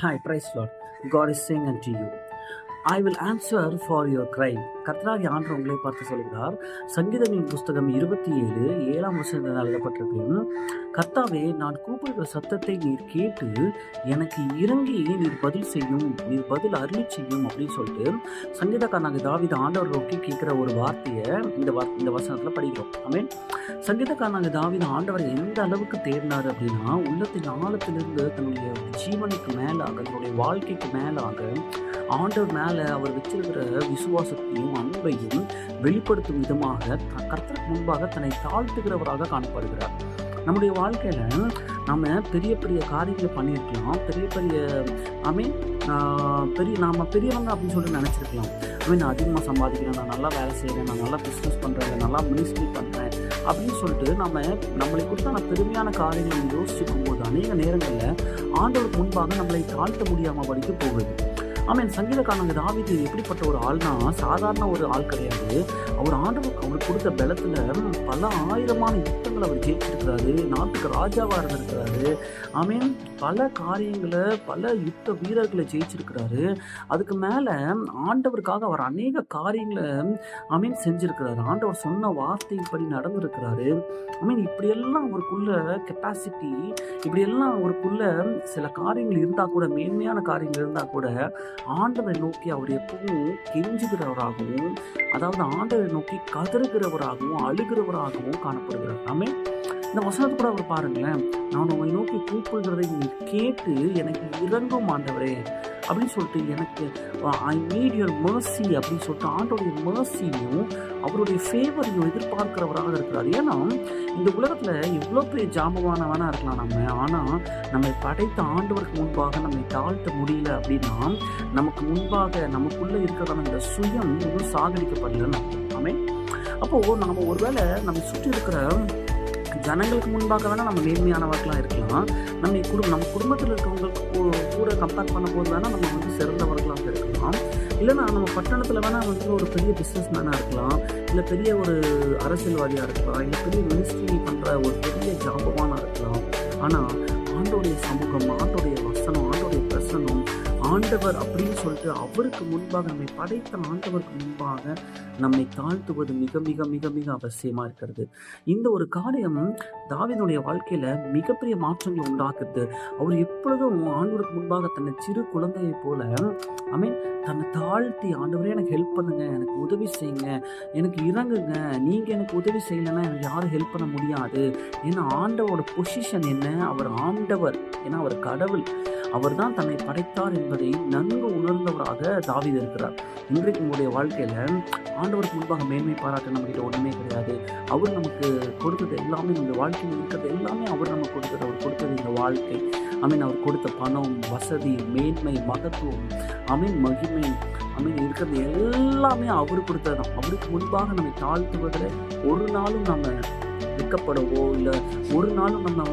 Hi, praise Lord. God is saying unto you, I will answer for your cry. கர்த்தராகிய ஆண்டவர் உங்களை பார்த்து சொல்கிறார். சங்கீதங்களின் புஸ்தகம் 27:7 எழுதப்பட்டிருக்கு. கர்த்தாவே, நான் கூப்பிடுகிற சத்தத்தை நீர் கேட்டு எனக்கு இறங்கி நீர் பதில் செய்யும், நீர் பதில் அருளி செய்யும் அப்படின்னு சொல்லிட்டு சங்கீதக்காரனாகிய தாவீது ஆண்டவர் நோக்கி கேட்கிற ஒரு வார்த்தையை இந்த வசனத்துல படிக்கிறோம். ஆமென். சங்கீதக்காரனாகிய தாவீது ஆண்டவரை எந்த அளவுக்கு தேடினார் அப்படின்னா, உள்ளத்தின் ஆழத்திலிருந்து தன்னுடைய ஜீவனுக்கு மேலாக, தன்னுடைய வாழ்க்கைக்கு மேலாக ஆண்டவர் மேல அவர் வச்சிருக்கிற விசுவாசத்தையும் அன்பையும் வெளிப்படுத்தும் விதமாக கர்த்தருக்கு முன்பாக தன்னை தாழ்த்துகிறவராக காணப்படுகிறார். நம்முடைய வாழ்க்கையில நாம பெரிய பெரிய காரியங்களை பண்ணியிருக்கலாம், நாம பெரியவங்க அப்படின்னு சொல்லிட்டு நினைச்சிருக்கலாம். நான் அதிகமாக சம்பாதிக்கிறேன், நான் நல்லா வேலை செய்கிறேன், நான் நல்லா பிஸ்னஸ் பண்ணுறேன், நல்லா மினிஸ்ட்ரி பண்ணுறேன் அப்படின்னு சொல்லிட்டு நம்மளை குறித்து நான் பெருமையான காரியங்களை யோசிச்சுக்கும் போது அநேக நேரங்களில் ஆண்டவருக்கு முன்பாக நம்மளை தாழ்த்த முடியாமல் வரைக்கும் போகுது. சங்கீதக்காரனாகிய தாவீது எப்படிப்பட்ட ஒரு ஆள்னா, சாதாரண ஒரு ஆள் கிடையாது. அவர் ஆண்டவருக்கு அவர் கொடுத்த பலத்துல பல ஆயிரமான யுத்தங்களை அவர் ஜெயிச்சிருக்கிறாரு, நாட்டுக்கு ராஜாவா இருந்திருக்கிறாரு. பல காரியங்களை, பல யுத்த வீரர்களை ஜெயிச்சிருக்கிறாரு. அதுக்கு மேல ஆண்டவருக்காக அவர் அநேக காரியங்களை செஞ்சிருக்கிறாரு. ஆண்டவர் சொன்ன வார்த்தைப்படி நடந்திருக்கிறாரு. இப்படியெல்லாம் அவருக்குள்ள கெப்பாசிட்டி, இப்படியெல்லாம் அவருக்குள்ள சில காரியங்கள் இருந்தா கூட, மேன்மையான காரியங்கள் இருந்தா கூட ஆண்டவரை நோக்கி அவர் எப்பவும் கெஞ்சுகிறவராகவும், அதாவது ஆண்டவரை நோக்கி கதறுகிறவராகவும் அழுகிறவராகவும் காணப்படுகிறார். இந்த வசனத்தை கூட அவர் பாருங்களேன், நான் உங்களை நோக்கி கூப்பிடுகிறதை நீங்கள் கேட்டு எனக்கு இறங்கும் ஆண்டவரே அப்படின்னு சொல்லிட்டு, எனக்கு ஐ நீட் யுவர் மர்சி அப்படின்னு சொல்லிட்டு ஆண்டோடைய மர்சியும் அவருடைய ஃபேவரையும் எதிர்பார்க்கிறவராக இருக்கிறார். ஏன்னா இந்த உலகத்துல எவ்வளோ பெரிய ஜாம்பவானவனா இருக்கலாம் நம்ம, ஆனா நம்மை படைத்த ஆண்டவருக்கு முன்பாக நம்மை தாழ்த்த முடியல அப்படின்னா, நமக்கு முன்பாக நமக்குள்ள இருக்கிறதான இந்த சுயம் இன்னும் சாகடிக்கப்படலன்னு. அப்போ நாம ஒருவேளை நம்ம சுற்றி இருக்கிற ஜனங்களுக்கு முன்பாக வேணால் நம்ம மேன்மையானவர்களாக இருக்கலாம், நம்ம குடும்பத்தில் இருக்கிறவங்களுக்கு கூட கம்பேர் பண்ணும் போது வேணால் நம்ம சிறந்தவர்களாக இருக்கலாம், இல்லைன்னா நம்ம பட்டணத்தில் வேணால் ஒரு பெரிய பிஸ்னஸ் மேனாக இருக்கலாம், இல்லை பெரிய ஒரு அரசியல்வாதியாக இருக்கலாம், இல்லை பெரிய மினிஸ்ட்ரி பண்ணுற ஒரு பெரிய ஜாபவானாக இருக்கலாம். ஆனால் ஆண்டோடைய சமூகம், ஆண்டோடைய வசனம், ஆண்டோடைய பிரசனம், ஆண்டவர் அப்படின்னு சொல்லிட்டு அவருக்கு முன்பாக, நம்மை படைத்த ஆண்டவருக்கு முன்பாக நம்மை தாழ்த்துவது மிக மிக மிக மிக அவசியமா இருக்கிறது. இந்த ஒரு காரியம் தாவீதுடைய வாழ்க்கையில மிகப்பெரிய மாற்றங்களை உண்டாக்குது. அவர் எப்பொழுதும் ஆண்டவருக்கு முன்பாக தன்னை சிறு குழந்தையை போல தன்னை தாழ்த்தி, ஆண்டவரே எனக்கு ஹெல்ப் பண்ணுங்க, எனக்கு உதவி செய்யுங்க, எனக்கு இறங்குங்க, நீங்க எனக்கு உதவி செய்யலைன்னா எனக்கு யாரும் ஹெல்ப் பண்ண முடியாது. ஏன்னா ஆண்டவரோட பொசிஷன் என்ன, அவர் ஆண்டவர், ஏன்னா அவர் கடவுள், அவர் தான் தன்னை படைத்தார் என்பதை நன்கு உணர்ந்தவராக தாவீது இருக்கிறார். இன்றைக்கு உங்களுடைய வாழ்க்கையில ஆண்டவருக்கு முன்பாக மேன்மை பாராட்ட நம்ம கிட்ட ஒண்ணுமே கிடையாது. அவர் நமக்கு கொடுத்தது எல்லாமே, இந்த வாழ்க்கையில் இருக்கிறது எல்லாமே அவர் நமக்கு கொடுத்தது. அவர் கொடுத்தது இந்த வாழ்க்கை, அவர் கொடுத்த பணம், வசதி, மேன்மை, மகத்துவம், மகிமை, இருக்கிறது எல்லாமே அவர் கொடுத்ததுதான். அவருக்கு முன்பாக நம்மை தாழ்த்துவதில் ஒரு நாளும் நம்ம வெக்கப்படவோ, இல்லை ஒரு நாளும் நம்ம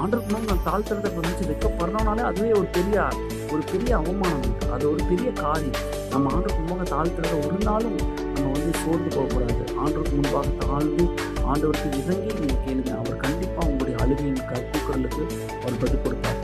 ஆண்டவருக்கு முன்னாடி நம்ம தாழ்த்துறதை நினைச்சு வெக்கப்படுறோம்னாலே அதுவே ஒரு பெரிய அவமானம், அது ஒரு பெரிய காரியம். நம்ம ஆண்டவருக்கு முன்பாக தாழ்த்துறத ஒரு நாளும் நம்ம சோர்ந்து போகக்கூடாது. ஆண்டவருக்கு முன்பாக தாழ்ந்து ஆண்டவருக்கு இறங்கி நீங்கள் கேளுங்க, அவர் கண்டிப்பாக உங்களுடைய அழுகையின் கூக்குரலுக்கு அவர் பதில் கொடுப்பார்.